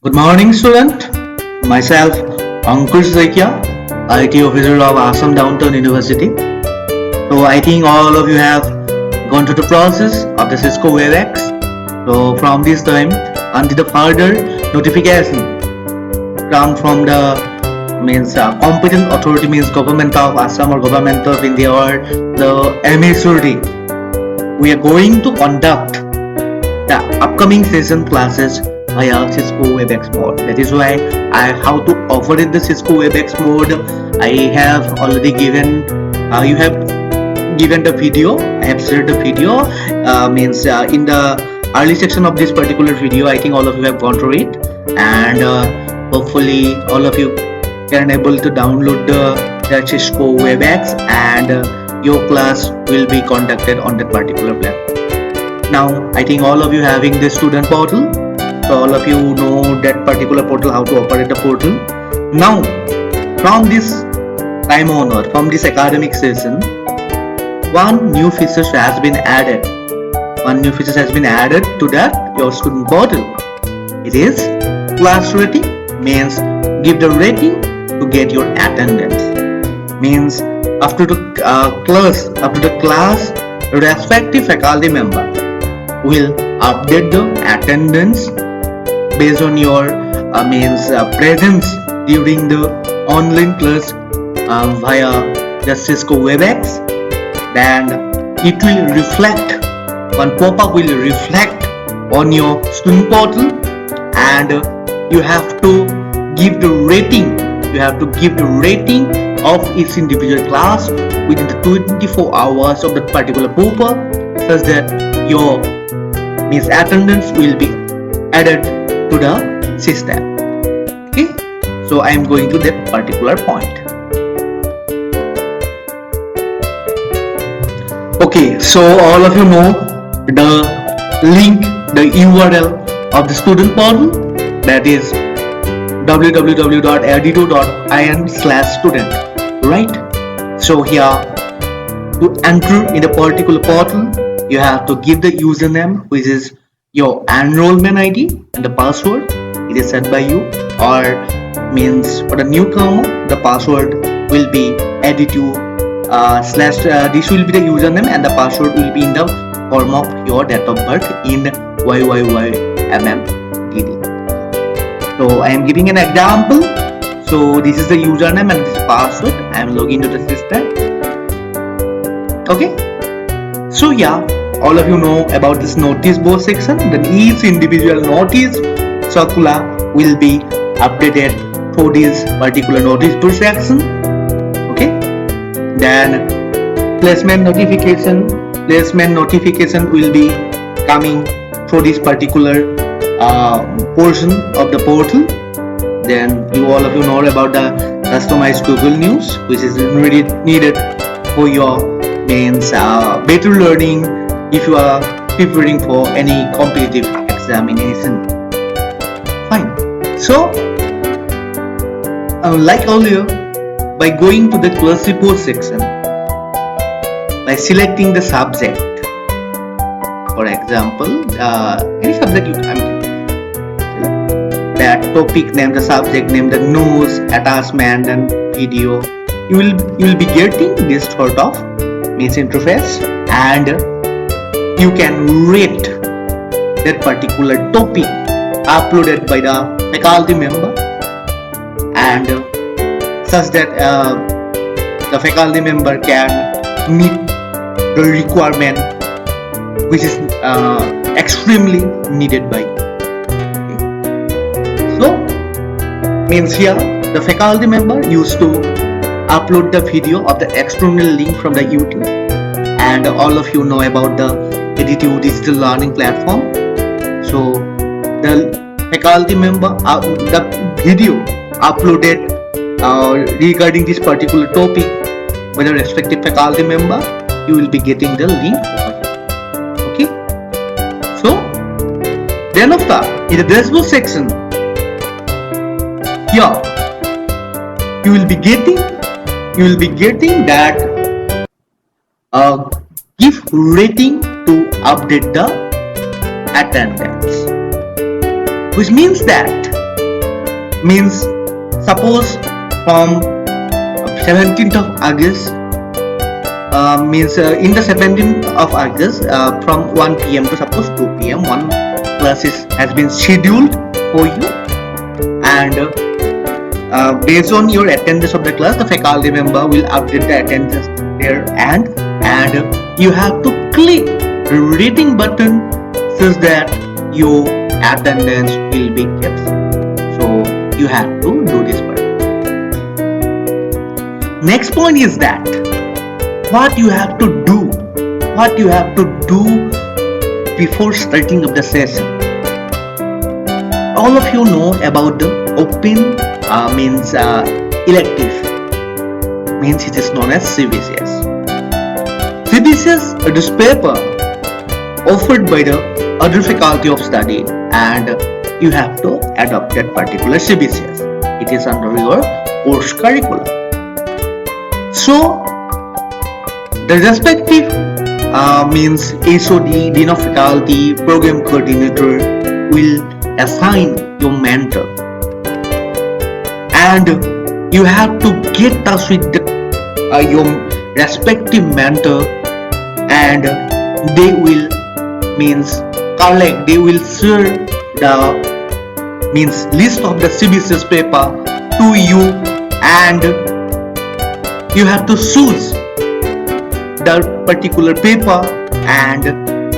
Good morning, student. Myself, Ankush Zakia, IT officer of Assam Downtown University. So I think all of you have gone through the process of the Cisco WebEx. So from this time until the further notification come from the competent authority, means government of Assam or government of India or the MSRD, we are going to conduct the upcoming session classes via Cisco WebEx mode. That is why how to operate the Cisco WebEx mode I have already given. You have given the video. I have shared the video. In the early section of this particular video, I think all of you have gone through it, and hopefully all of you can able to download the Cisco WebEx, and your class will be conducted on that particular platform. Now I think all of you having the student portal. So all of you know that particular portal, how to operate the portal. Now, from this time onward, from this academic session, one new feature has been added. One new feature has been added to that your student portal. It is class rating. Means give the rating to get your attendance. Means after the class, respective faculty member will update the attendance based on your presence during the online class via the Cisco WebEx. Then it will reflect, one pop-up will reflect on your student portal, and you have to give the rating. You have to give the rating of each individual class within the 24 hours of that particular pop-up, such that your attendance will be added to the system. Okay, so I am going to that particular point. Okay, so all of you know the link, the URL of the student portal, that is www.edito.in/student, right? So here, to enter in the particular portal, you have to give the username, which is your enrollment ID, and the password it is set by you, or for the newcomer the password will be editu this will be the username, and the password will be in the form of your date of birth in YYYMMDD. So I am giving an example. So this is the username and this is password. I am logging into the system. Okay, so yeah, all of you know about this notice board section. Then each individual notice circular will be updated for this particular notice board section. Okay, then placement notification will be coming for this particular portion of the portal. Then all of you know about the customized Google News, which is needed for your better learning if you are preparing for any competitive examination. Fine. So, like earlier, by going to the class report section, by selecting the subject, for example, any subject you can that topic name, the subject name, the news, attachment, and video, you will be getting this sort of interface, and you can rate that particular topic uploaded by the faculty member, and such that the faculty member can meet the requirement which is extremely needed by. So here the faculty member used to upload the video of the external link from the YouTube, and all of you know about the Edito digital learning platform. So the faculty member, the video uploaded regarding this particular topic by the respective faculty member, you will be getting the link over here. Okay, so then after in the dashboard section, here you will be getting that give rating to update the attendance, which means that Means suppose from 17th of August, means in the 17th of August, from 1 p.m. to suppose 2 p.m. one class has been scheduled for you, and based on your attendance of the class, the faculty member will update the attendance there, and you have to click the rating button such that your attendance will be kept. So you have to do this part. Next point is that what you have to do before starting of the session. All of you know about the open means elective, means it is known as CBCS. CBCS is this paper offered by the other faculty of study, and you have to adopt that particular CBCS. It is under your course curriculum. So the respective means HOD, Dean of Faculty, Program Coordinator will assign your mentor, and you have to get touch with your respective mentor, and they will means collect, they will share the means list of the CBCS paper to you, and you have to choose the particular paper, and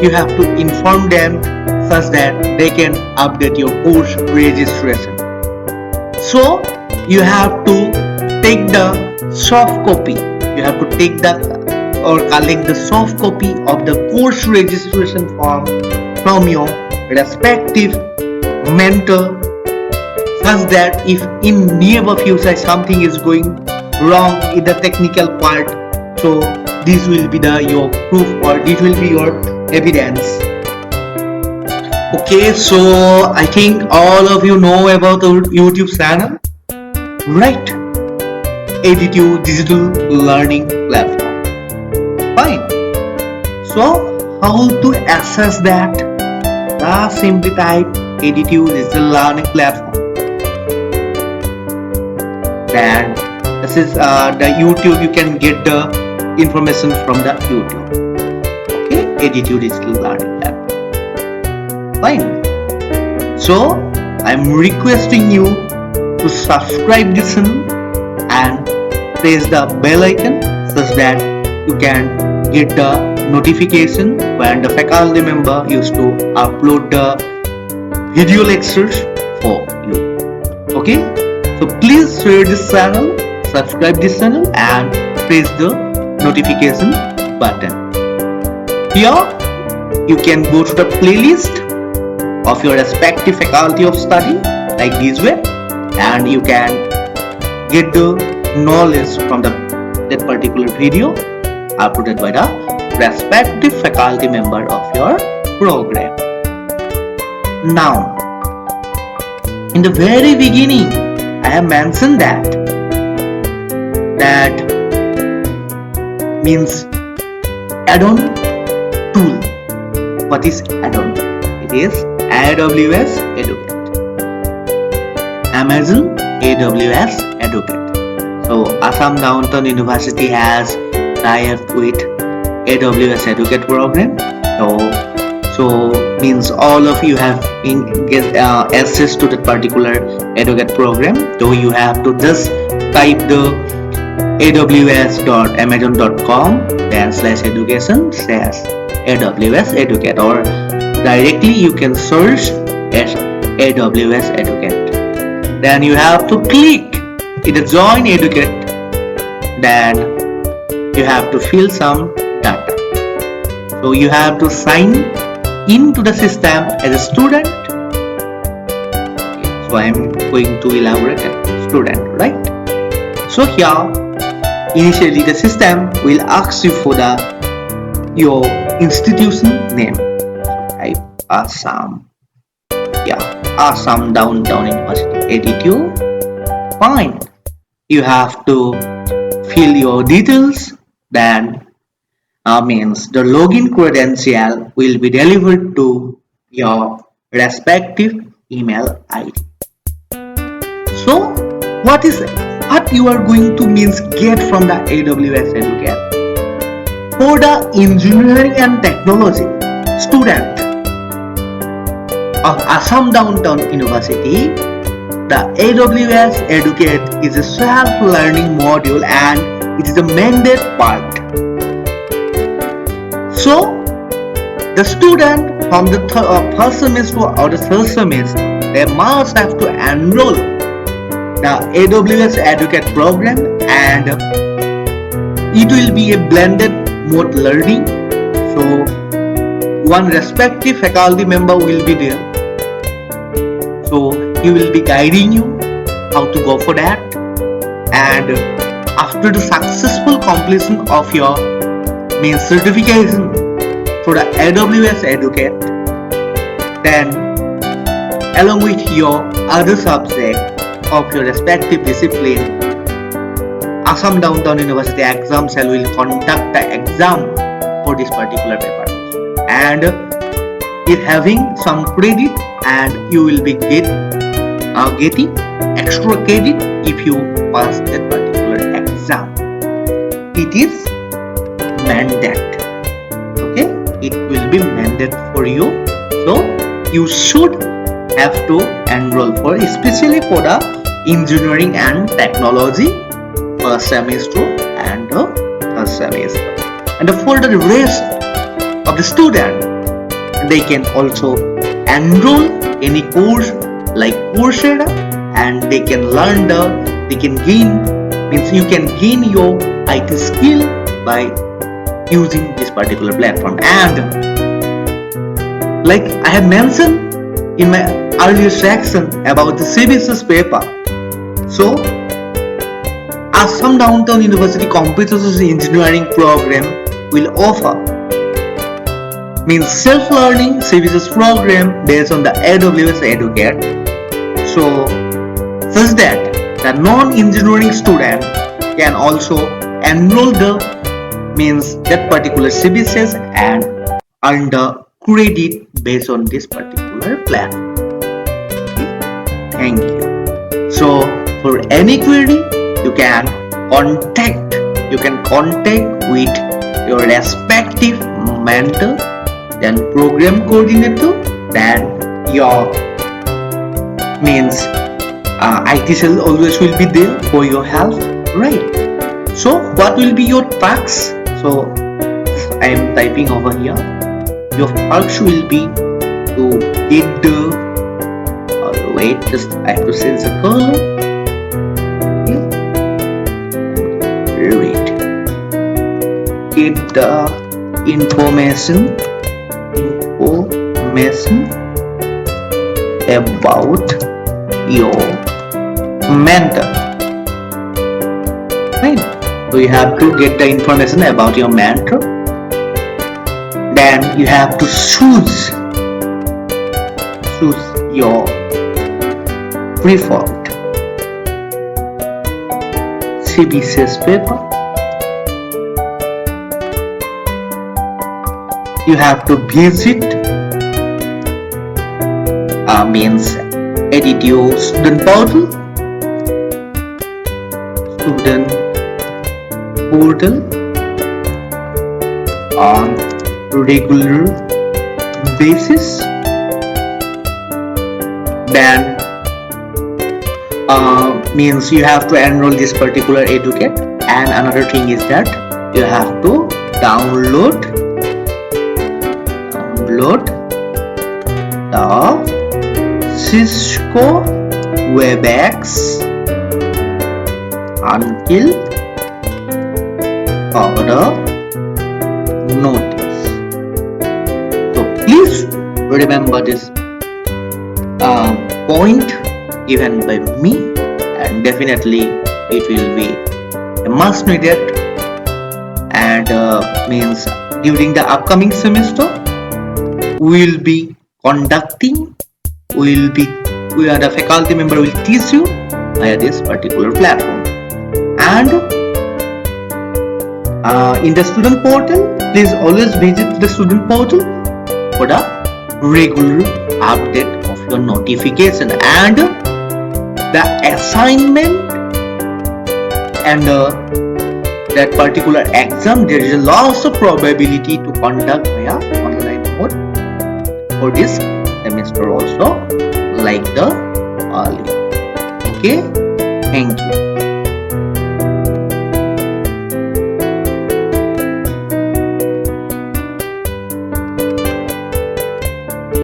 you have to inform them such that they can update your course registration. So you have to take the soft copy, you have to take the or collect the soft copy of the course registration form from your respective mentor, such that if in near future something is going wrong in the technical part, so this will be your proof, or this will be your evidence. Okay, so I think all of you know about our YouTube channel, right? EduTube Digital Learning Platform. Fine. So how to access that? Simply type EduTube Digital Learning Platform. Then this is the YouTube. You can get the information from the YouTube. Okay, EduTube Digital Learning Platform. Fine. So I'm requesting you to subscribe this channel and press the bell icon such that you can get the notification when the faculty member used to upload the video lectures for you. Okay, so please share this channel, subscribe this channel, and press the notification button. Here you can go to the playlist of your respective faculty of study like this way, and you can get the knowledge from that particular video uploaded by the respective faculty member of your program. Now, in the very beginning, I have mentioned that means add-on tool. What is add-on? It is AWS Educate. Amazon AWS Educate. So Assam Downtown University has tied with AWS Educate program. So means all of you have get access to that particular Educate program. So you have to just type the aws.amazon.com/education/AWS Educate, or directly you can search as AWS Educate. Then you have to click in the Join Educate. Then you have to fill some data. So you have to sign into the system as a student. So I am going to elaborate as student, right? So here initially the system will ask you for your institution name. So type Assam. Assam Downtown University EduTube. Fine. You have to fill your details. Then means the login credential will be delivered to your respective email ID. what you are going to means get from the AWS Educate. For the engineering and technology student of Assam Downtown University, the AWS Educate is a self-learning module and it is a mandate part. So, the student from the first semester or the third semester, they must have to enroll the AWS Educate program, and it will be a blended mode learning. So, one respective faculty member will be there. So, he will be guiding you how to go for that. And after the successful completion of your main certification for the AWS Educate, then along with your other subject of your respective discipline, Assam Downtown University Exam Cell will conduct the exam for this particular paper, and it having some credit, and you will be getting extra credit if you pass that particular exam. It is mandate. Okay, it will be mandate for you, so you should have to enroll for, especially for the engineering and technology first semester and the third semester. And for the rest of the student, they can also enroll any course like Coursera, and they can you can gain your IT skill by using this particular platform. And like I have mentioned in my earlier section about the CBSS paper, so Assam Downtown University Computer Science Engineering program will offer self-learning CBSS program based on the AWS Educate, so such that the non-engineering student can also enroll that particular CBSS and earn the credit based on this particular plan. Okay. Thank you. So for any query, you can contact with your respective mentor, then program coordinator, then your IT cell always will be there for your help, right? So what will be your tasks? So I am typing over here. Your tasks will be to get the I have to change the color. Okay. Get the information about your mentor. Right? So you have to get the information about your mentor. Then you have to choose your preferred CBSS paper. You have to visit edit your student portal on regular basis. Then you have to enroll this particular Educate, and another thing is that you have to download the Cisco WebEx until further notice. So please remember this point given by me, and definitely it will be a must needed. And during the upcoming semester we will be conducting, the faculty member will teach you via this particular platform. And in the student portal, please always visit the student portal for the regular update of your notification. And the assignment and that particular exam, there is a lots of probability to conduct via online mode for this semester also, like the earlier. Okay, thank you.